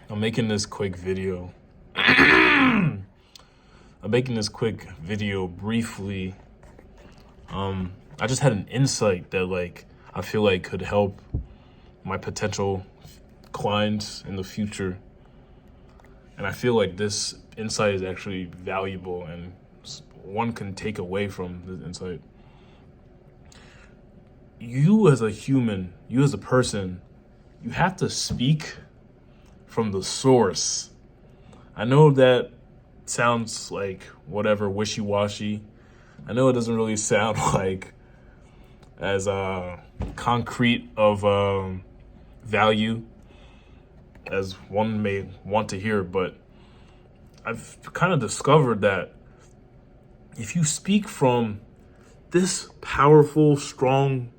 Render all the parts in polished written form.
I'm making this quick video. I'm making this quick video briefly. I just had an insight that I feel like could help my potential clients in the future. And I feel like this insight is actually valuable and one can take away from this insight. You as a human, you as a person, you have to speak from the source. I know that sounds like whatever, wishy-washy. I know it doesn't really sound like as concrete of value as one may want to hear, but I've kind of discovered that if you speak from this powerful, strong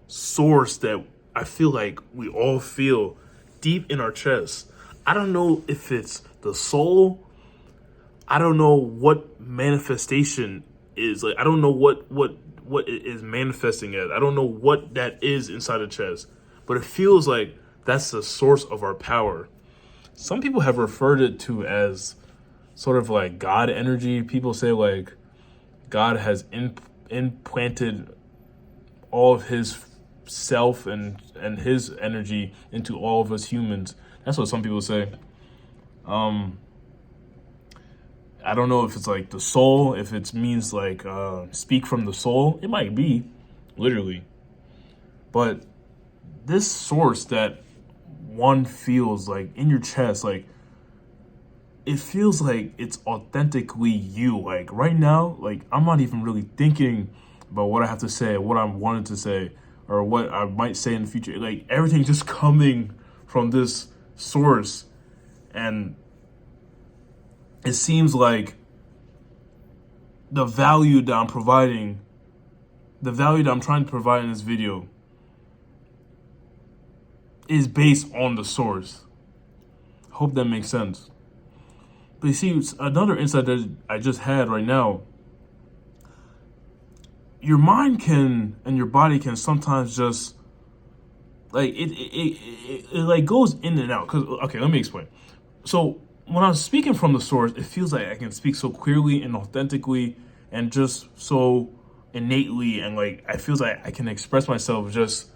source that I feel like we all feel deep in our chest, I don't know if it's the soul. I don't know what manifestation is. I don't know what it is manifesting as. I don't know what that is inside the chest, but it feels like that's the source of our power. Some people have referred it to as sort of like God energy. People say like God has implanted all of his self and his energy into all of us humans. That's what some people say. I don't know if it's like the soul, if it means like speak from the soul. It might be, literally. But this source that one feels like in your chest, like it feels like it's authentically you. Like right now, like I'm not even really thinking about what I have to say, what I wanted to say, or what I might say in the future. Like everything's just coming from this source. And it seems like the value that I'm providing, the value that I'm trying to provide in this video is based on the source. Hope that makes sense. But you see, another insight that I just had right now, your mind can and your body can sometimes just like it like goes in and out. Cause okay, let me explain. So when I'm speaking from the source, it feels like I can speak so clearly and authentically and just so innately, and like I feels like I can express myself just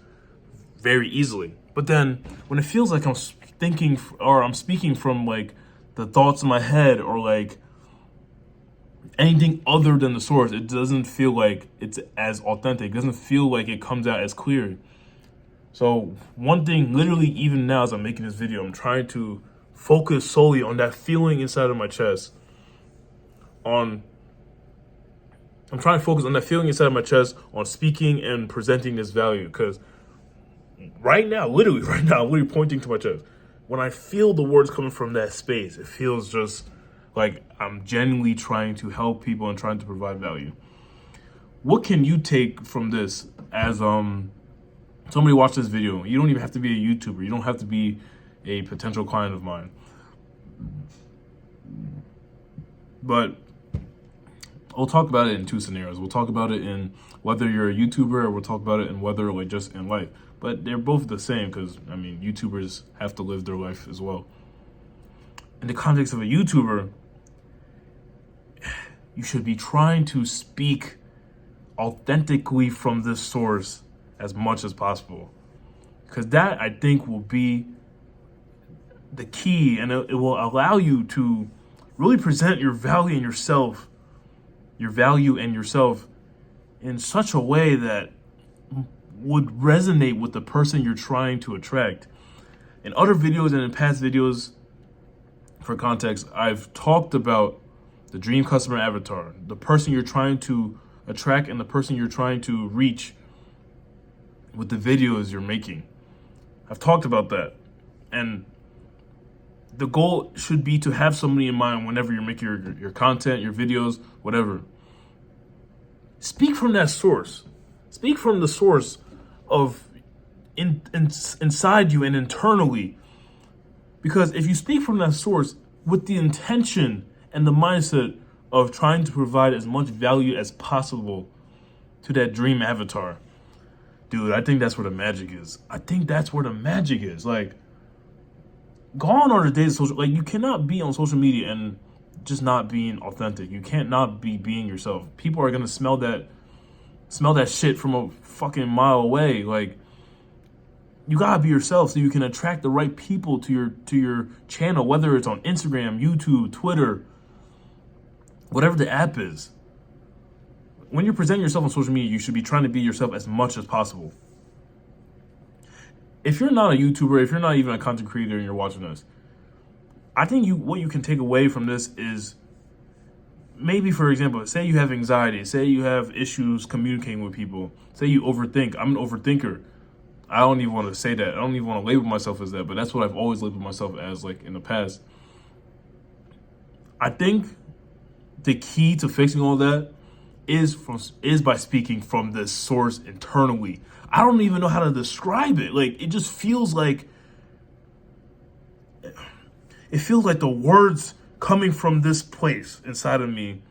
very easily. But then when it feels like I'm thinking or I'm speaking from like the thoughts in my head or like anything other than the source, it doesn't feel like it's as authentic. It doesn't feel like it comes out as clear. So one thing, literally even now as I'm making this video, I'm trying to focus solely on that feeling inside of my chest. I'm trying to focus on that feeling inside of my chest on speaking and presenting this value. Because right now, literally pointing to my chest. When I feel the words coming from that space, it feels just like I'm genuinely trying to help people and trying to provide value. What can you take from this as somebody watch this video? You don't even have to be a YouTuber. You don't have to be a potential client of mine. But we'll talk about it in two scenarios. We'll talk about it in whether you're a YouTuber, or we'll talk about it in whether like just in life. But they're both the same because, I mean, YouTubers have to live their life as well. In the context of a YouTuber, you should be trying to speak authentically from this source as much as possible. Because that, I think, will be the key, and it will allow you to really present your value and yourself, in such a way that would resonate with the person you're trying to attract. In other videos and in past videos, for context, I've talked about the dream customer avatar, the person you're trying to attract and the person you're trying to reach with the videos you're making. I've talked about that. And the goal should be to have somebody in mind whenever you're making your content, your videos, whatever. Speak from that source. Speak from the source of inside you and internally. Because if you speak from that source with the intention and the mindset of trying to provide as much value as possible to that dream avatar, dude, I think that's where the magic is. Like, gone are the days of social. Like, you cannot be on social media and just not being authentic. You can't not be being yourself. People are gonna smell that shit from a fucking mile away. Like, you gotta be yourself so you can attract the right people to your channel, whether it's on Instagram, YouTube, Twitter, whatever the app is. When you're presenting yourself on social media, you should be trying to be yourself as much as possible. If you're not a YouTuber, if you're not even a content creator and you're watching this, I think what you can take away from this is, maybe, for example, say you have anxiety, say you have issues communicating with people, say you overthink. I'm an overthinker. I don't even want to say that. I don't even want to label myself as that, but that's what I've always labeled myself as, like, in the past. I think the key to fixing all that is by speaking from this source internally. I don't even know how to describe it. Like, it just feels like the words coming from this place inside of me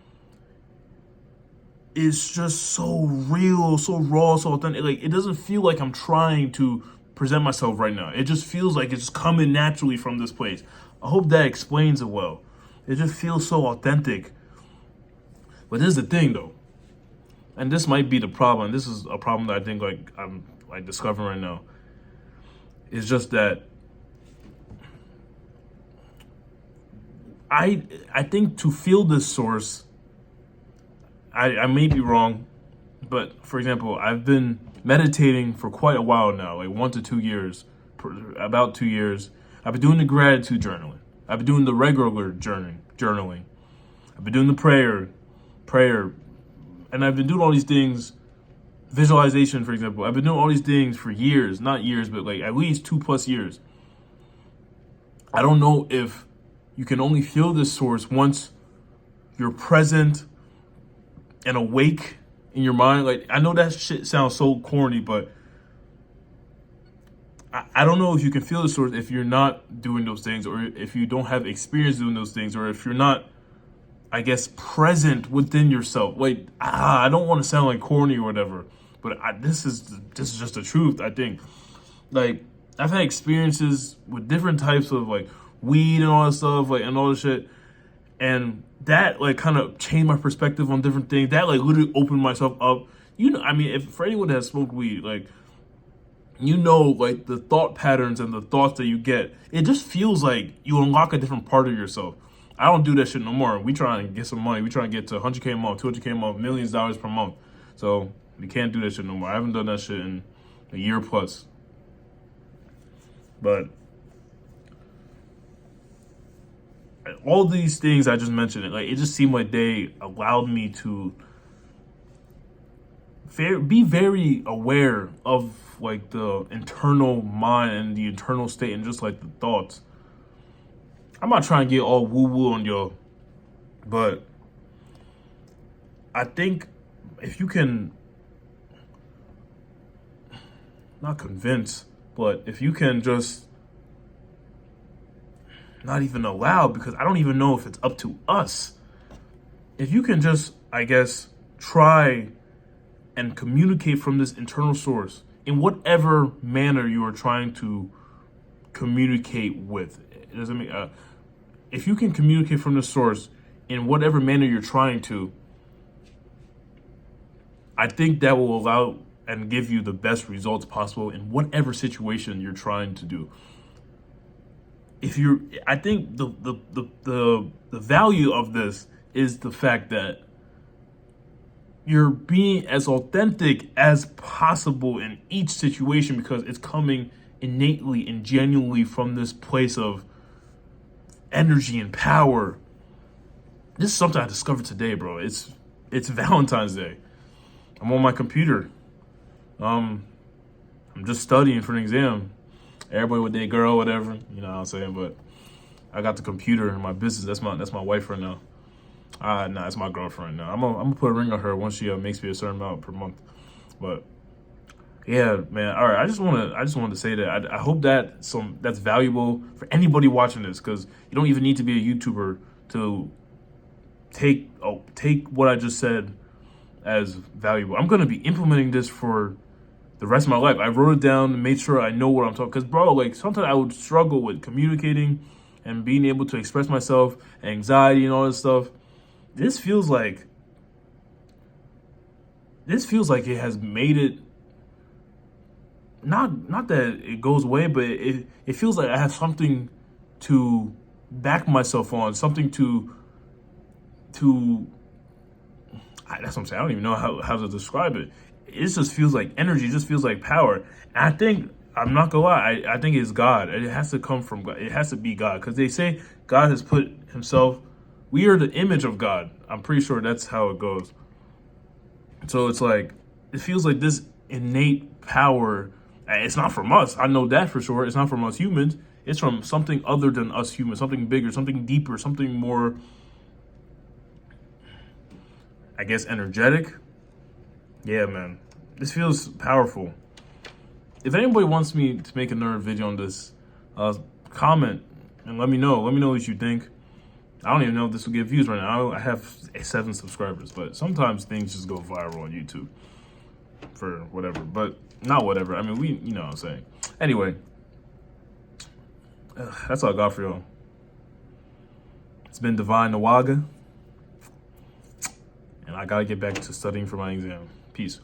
is just so real, so raw, so authentic. Like, it doesn't feel like I'm trying to present myself right now. It just feels like it's coming naturally from this place. I hope that explains it well. It just feels so authentic. But this is the thing, though, and this might be the problem. This is a problem that I think, like, I'm like discovering right now. It's just that I think to feel this source, I may be wrong, but for example, I've been meditating for quite a while now, like 1 to 2 years, about 2 years. I've been doing the gratitude journaling. I've been doing the regular journaling. I've been doing the prayer, and I've been doing all these things. Visualization, for example. I've been doing all these things for years, not years, but like at least 2+ years. I don't know if you can only feel this source once you're present and awake in your mind. Like, I know that shit sounds so corny, but I don't know if you can feel the source if you're not doing those things, or if you don't have experience doing those things, or if you're not, I guess, present within yourself. Like, I don't want to sound like corny or whatever, but this is just the truth. I think, like, I've had experiences with different types of, like, weed and all that stuff, like, and all this shit, and that, like, kind of changed my perspective on different things. That, like, literally opened myself up. You know, I mean, if for anyone that has smoked weed, like, you know, like, the thought patterns and the thoughts that you get, it just feels like you unlock a different part of yourself. I don't do that shit no more. We try and get some money. We try and get to 100K a month, 200K a month, millions of dollars per month. So we can't do that shit no more. I haven't done that shit in a year plus. But all these things I just mentioned, like, it just seemed like they allowed me to be very aware of, like, the internal mind and the internal state and just, like, the thoughts. I'm not trying to get all woo-woo on y'all, but I think if you can, not convince, but if you can just not even allow, because I don't even know if it's up to us. If you can just, I guess, try and communicate from this internal source in whatever manner you are trying to communicate with. It doesn't mean, if you can communicate from the source in whatever manner you're trying to, I think that will allow and give you the best results possible in whatever situation you're trying to do. I think the value of this is the fact that you're being as authentic as possible in each situation, because it's coming innately and genuinely from this place of energy and power. This is something I discovered today, bro. It's Valentine's Day. I'm on my computer. I'm just studying for an exam. Everybody with their girl, whatever, you know what I'm saying? But I got the computer in my business. That's my wife right now. Nah, it's my girlfriend now. I'm gonna put a ring on her once she makes me a certain amount per month. But yeah, man. All right, I just wanted to say that I hope that that's valuable for anybody watching this, because you don't even need to be a YouTuber to take what I just said as valuable. I'm gonna be implementing this for the rest of my life. I wrote it down and made sure I know what I'm talking. Because, bro, like, sometimes I would struggle with communicating and being able to express myself, anxiety and all this stuff. This feels like it has made it, not that it goes away, but it feels like I have something to back myself on, something to that's what I'm saying. I don't even know how to describe it. It just feels like energy. It just feels like power. And I think, I'm not gonna lie, I think it's God. It has to come from God. It has to be God. Because they say God has put himself, we are the image of God. I'm pretty sure that's how it goes. So it's like, it feels like this innate power. It's not from us. I know that for sure. It's not from us humans. It's from something other than us humans, something bigger, something deeper, something more, I guess, energetic. Yeah, man. This feels powerful. If anybody wants me to make another video on this, comment and let me know. Let me know what you think. I don't even know if this will get views right now. I have 7 subscribers, but sometimes things just go viral on YouTube for whatever. But not whatever. I mean, you know what I'm saying. Anyway, that's all I got for y'all. It's been Divine Nawaga, and I gotta get back to studying for my exam. Peace.